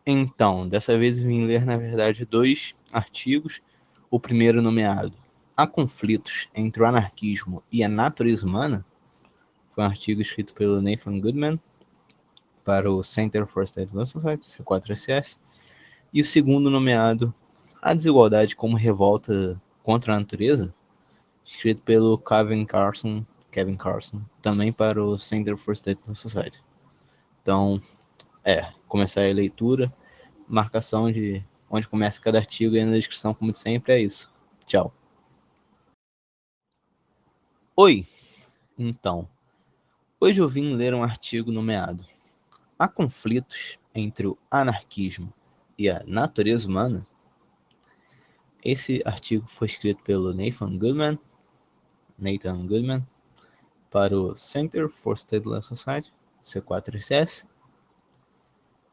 Então, dessa vez eu vim ler, na verdade, 2 artigos. O primeiro nomeado Há conflitos entre o anarquismo e a natureza humana? Foi um artigo escrito pelo Nathan Goodman para o Center for State Law Society, C4SS. E o segundo nomeado A desigualdade como revolta contra a natureza? Escrito pelo Kevin Carson, também para o Center for State Law Society. Então, começar a leitura, marcação de onde começa cada artigo aí na descrição, como sempre, é isso. Tchau. Oi! Então, hoje eu vim ler um artigo nomeado Há conflitos entre o anarquismo e a natureza humana? Esse artigo foi escrito pelo Nathan Goodman para o Center for State Law Society, C4SS,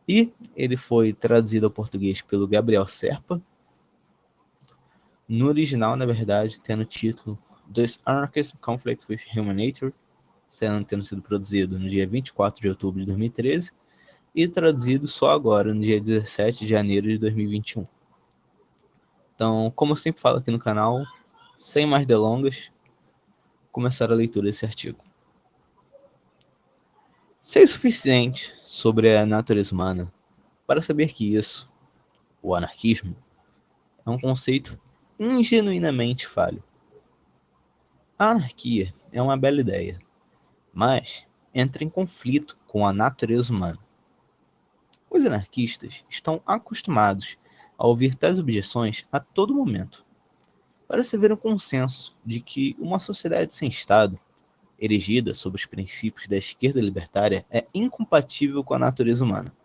e ele foi traduzido ao português pelo Gabriel Serpa. No original, na verdade, tendo o título Does Anarchism Conflict with Human Nature? Tendo sido produzido no dia 24 de outubro de 2013 e traduzido só agora, no dia 17 de janeiro de 2021. Então, como eu sempre falo aqui no canal, sem mais delongas, começar a leitura desse artigo. Sei o suficiente sobre a natureza humana para saber que isso, o anarquismo, é um conceito ingenuinamente falho. A anarquia é uma bela ideia, mas entra em conflito com a natureza humana. Os anarquistas estão acostumados a ouvir tais objeções a todo momento. Parece haver um consenso de que uma sociedade sem Estado, erigida sob os princípios da esquerda libertária, é incompatível com a natureza humana.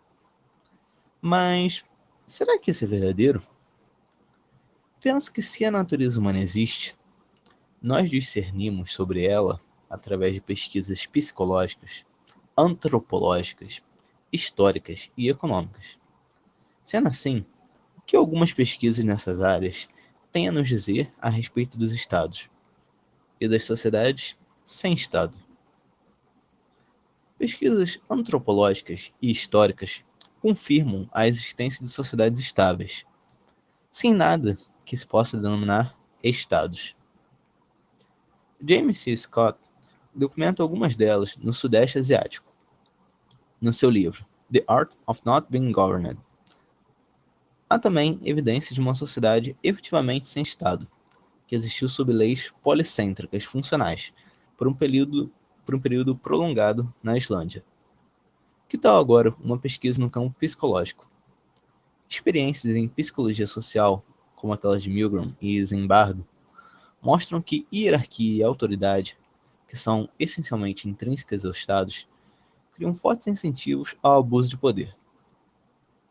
Mas será que isso é verdadeiro? Penso que se a natureza humana existe, nós discernimos sobre ela através de pesquisas psicológicas, antropológicas, históricas e econômicas. Sendo assim, o que algumas pesquisas nessas áreas têm a nos dizer a respeito dos estados e das sociedades sem Estado? Pesquisas antropológicas e históricas confirmam a existência de sociedades estáveis, sem nada que se possa denominar estados. James C. Scott documenta algumas delas no Sudeste Asiático, no seu livro The Art of Not Being Governed. Há também evidências de uma sociedade efetivamente sem Estado, que existiu sob leis policêntricas funcionais por um período prolongado na Islândia. Que tal agora uma pesquisa no campo psicológico? Experiências em psicologia social, como aquelas de Milgram e Zimbardo, mostram que hierarquia e autoridade, que são essencialmente intrínsecas aos Estados, criam fortes incentivos ao abuso de poder.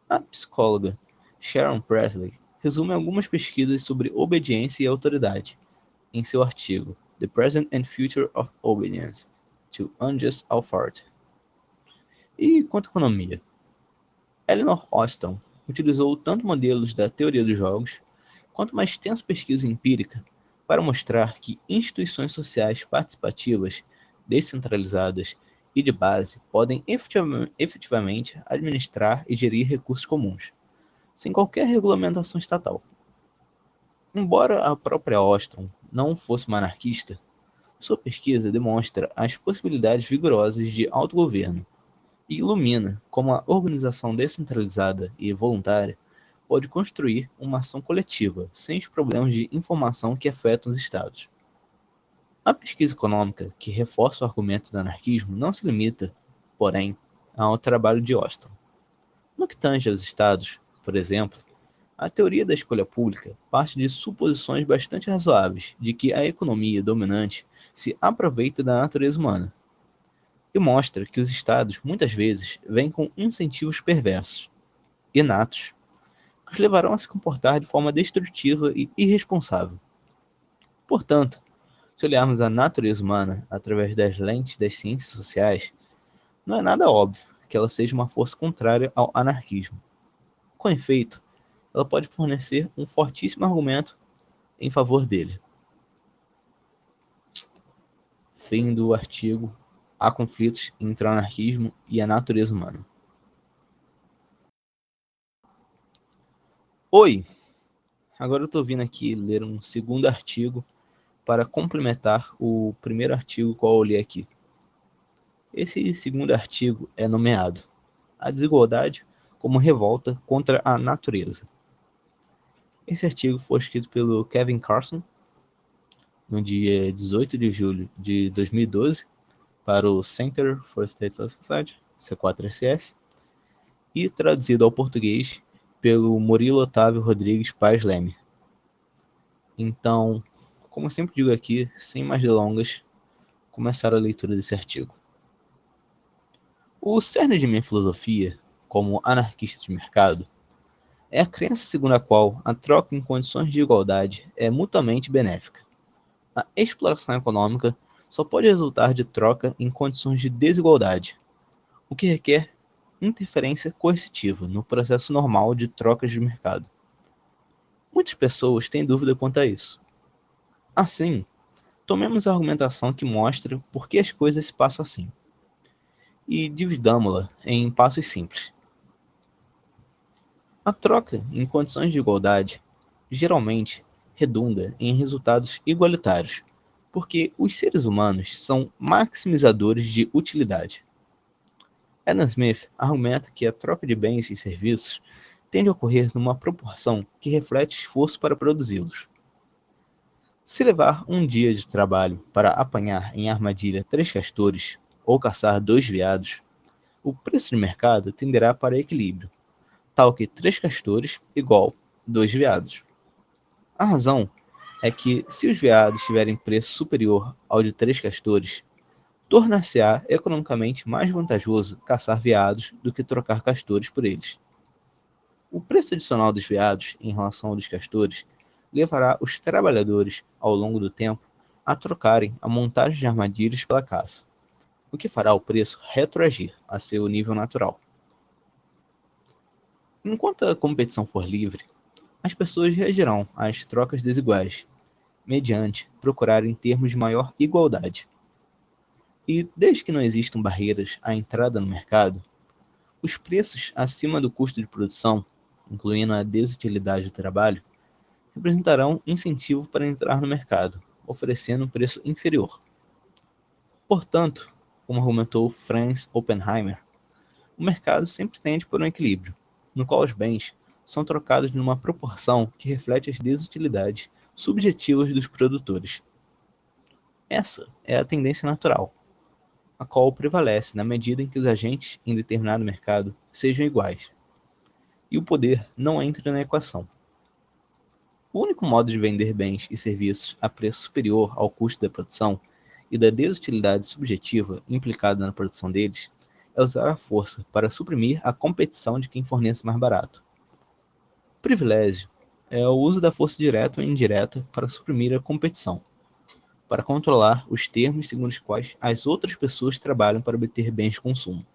A psicóloga Sharon Presley resume algumas pesquisas sobre obediência e autoridade em seu artigo The Present and Future of Obedience to Unjust Authority. E quanto à economia? Elinor Ostrom utilizou tanto modelos da teoria dos jogos quanto uma extensa pesquisa empírica para mostrar que instituições sociais participativas, descentralizadas e de base podem efetivamente administrar e gerir recursos comuns, sem qualquer regulamentação estatal. Embora a própria Ostrom não fosse uma anarquista, sua pesquisa demonstra as possibilidades vigorosas de autogoverno e ilumina como a organização descentralizada e voluntária pode construir uma ação coletiva sem os problemas de informação que afetam os estados. A pesquisa econômica que reforça o argumento do anarquismo não se limita, porém, ao trabalho de Ostrom. No que tange aos estados, por exemplo, a teoria da escolha pública parte de suposições bastante razoáveis de que a economia dominante se aproveita da natureza humana e mostra que os estados muitas vezes vêm com incentivos perversos, inatos, que os levarão a se comportar de forma destrutiva e irresponsável. Portanto, se olharmos a natureza humana através das lentes das ciências sociais, não é nada óbvio que ela seja uma força contrária ao anarquismo. Com efeito, ela pode fornecer um fortíssimo argumento em favor dele. Fim do artigo Há conflitos entre o anarquismo e a natureza humana. Oi! Agora eu estou vindo aqui ler um segundo artigo para complementar o primeiro artigo que eu li aqui. Esse segundo artigo é nomeado A Desigualdade como Revolta contra a Natureza. Esse artigo foi escrito pelo Kevin Carson no dia 18 de julho de 2012 para o Center for Stateless Society, C4SS, e traduzido ao português pelo Murilo Otávio Rodrigues Paes Leme. Então, como eu sempre digo aqui, sem mais delongas, começar a leitura desse artigo. O cerne de minha filosofia, como anarquista de mercado, é a crença segundo a qual a troca em condições de igualdade é mutuamente benéfica. A exploração econômica só pode resultar de troca em condições de desigualdade, o que requer interferência coercitiva no processo normal de trocas de mercado. Muitas pessoas têm dúvida quanto a isso. Assim, tomemos a argumentação que mostra por que as coisas se passam assim, e dividamos-la em passos simples. A troca em condições de igualdade geralmente redunda em resultados igualitários, porque os seres humanos são maximizadores de utilidade. Adam Smith argumenta que a troca de bens e serviços tende a ocorrer numa proporção que reflete esforço para produzi-los. Se levar um dia de trabalho para apanhar em armadilha 3 castores ou caçar 2 veados, o preço de mercado tenderá para equilíbrio, tal que 3 castores igual 2 veados. A razão é que, se os veados tiverem preço superior ao de 3 castores, tornar-se-á economicamente mais vantajoso caçar veados do que trocar castores por eles. O preço adicional dos veados em relação ao dos castores levará os trabalhadores, ao longo do tempo, a trocarem a montagem de armadilhas pela caça, o que fará o preço retroagir a seu nível natural. Enquanto a competição for livre, as pessoas reagirão às trocas desiguais, mediante procurarem termos de maior igualdade. E, desde que não existam barreiras à entrada no mercado, os preços acima do custo de produção, incluindo a desutilidade do trabalho, representarão incentivo para entrar no mercado, oferecendo um preço inferior. Portanto, como argumentou Franz Oppenheimer, o mercado sempre tende por um equilíbrio, no qual os bens são trocados numa proporção que reflete as desutilidades subjetivas dos produtores. Essa é a tendência natural, a qual prevalece na medida em que os agentes em determinado mercado sejam iguais, e o poder não entra na equação. O único modo de vender bens e serviços a preço superior ao custo da produção e da desutilidade subjetiva implicada na produção deles é usar a força para suprimir a competição de quem fornece mais barato. O privilégio é o uso da força direta ou indireta para suprimir a competição, para controlar os termos segundo os quais as outras pessoas trabalham para obter bens de consumo,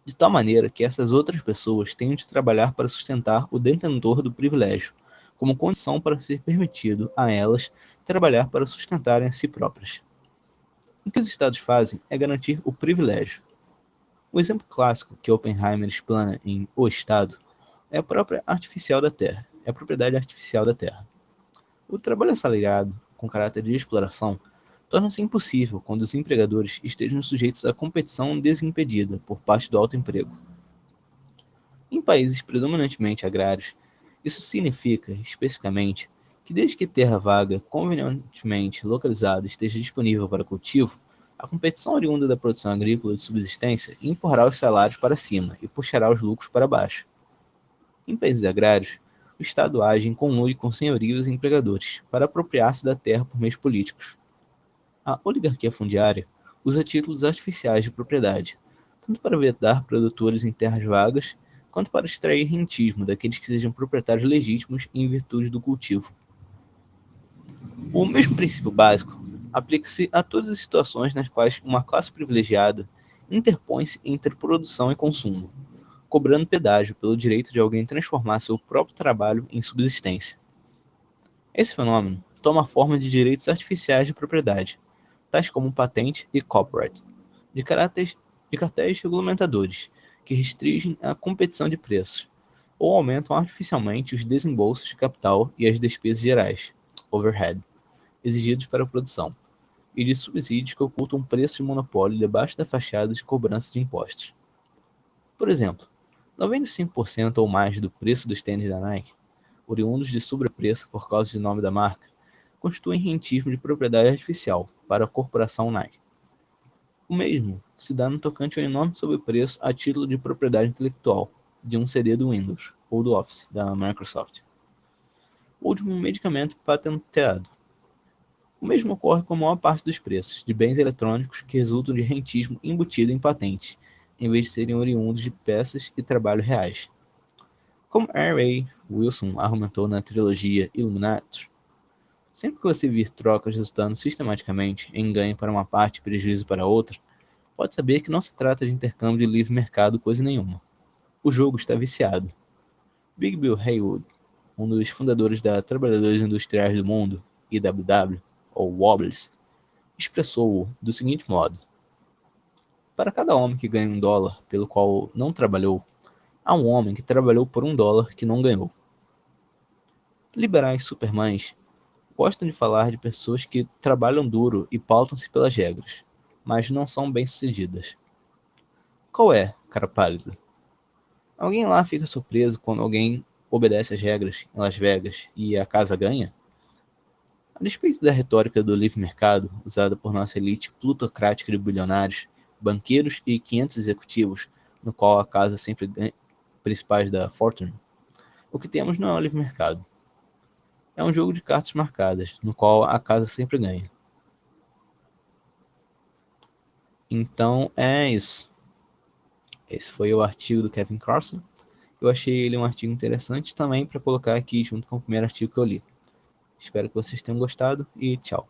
de tal maneira que essas outras pessoas tenham de trabalhar para sustentar o detentor do privilégio, como condição para ser permitido a elas trabalhar para sustentarem a si próprias. O que os Estados fazem é garantir o privilégio. O exemplo clássico que Oppenheimer explana em O Estado é a própria artificial da Terra, é a propriedade artificial da Terra. O trabalho assalariado, com caráter de exploração, torna-se impossível quando os empregadores estejam sujeitos à competição desimpedida por parte do alto emprego. Em países predominantemente agrários, isso significa, especificamente, que desde que terra vaga convenientemente localizada esteja disponível para cultivo, a competição oriunda da produção agrícola de subsistência empurrará os salários para cima e puxará os lucros para baixo. Em países agrários, o Estado age em conluio com senhorios e empregadores para apropriar-se da terra por meios políticos. A oligarquia fundiária usa títulos artificiais de propriedade, tanto para vedar produtores em terras vagas, quanto para extrair rentismo daqueles que sejam proprietários legítimos em virtude do cultivo. O mesmo princípio básico aplica-se a todas as situações nas quais uma classe privilegiada interpõe-se entre produção e consumo, cobrando pedágio pelo direito de alguém transformar seu próprio trabalho em subsistência. Esse fenômeno toma a forma de direitos artificiais de propriedade, tais como patente e copyright, de cartéis regulamentadores, que restringem a competição de preços, ou aumentam artificialmente os desembolsos de capital e as despesas gerais, overhead, exigidos para a produção, e de subsídios que ocultam preço de monopólio debaixo da fachada de cobrança de impostos. Por exemplo, 95% ou mais do preço dos tênis da Nike, oriundos de sobrepreço por causa do nome da marca, constituem rentismo de propriedade artificial para a corporação Nike. O mesmo se dá no tocante ao enorme sobrepreço a título de propriedade intelectual de um CD do Windows ou do Office da Microsoft, ou de um medicamento patenteado. O mesmo ocorre com a maior parte dos preços de bens eletrônicos que resultam de rentismo embutido em patentes, em vez de serem oriundos de peças e trabalho reais. Como R. A. Wilson argumentou na trilogia Illuminatus, sempre que você vir trocas resultando sistematicamente em ganho para uma parte e prejuízo para outra, pode saber que não se trata de intercâmbio de livre mercado coisa nenhuma. O jogo está viciado. Big Bill Haywood, um dos fundadores da Trabalhadores Industriais do Mundo, IWW, ou Wobbles, expressou-o do seguinte modo: para cada homem que ganha $1 pelo qual não trabalhou, há um homem que trabalhou por $1 que não ganhou. Liberais supermães gostam de falar de pessoas que trabalham duro e pautam-se pelas regras, mas não são bem-sucedidas. Qual é, cara pálida? Alguém lá fica surpreso quando alguém obedece às regras em Las Vegas e a casa ganha? A despeito da retórica do livre mercado, usada por nossa elite plutocrática de bilionários, banqueiros e 500 executivos, no qual a casa sempre ganha, principais da Fortune, o que temos não é o livre mercado. É um jogo de cartas marcadas, no qual a casa sempre ganha. Então é isso. Esse foi o artigo do Kevin Carson. Eu achei ele um artigo interessante também para colocar aqui junto com o primeiro artigo que eu li. Espero que vocês tenham gostado e tchau.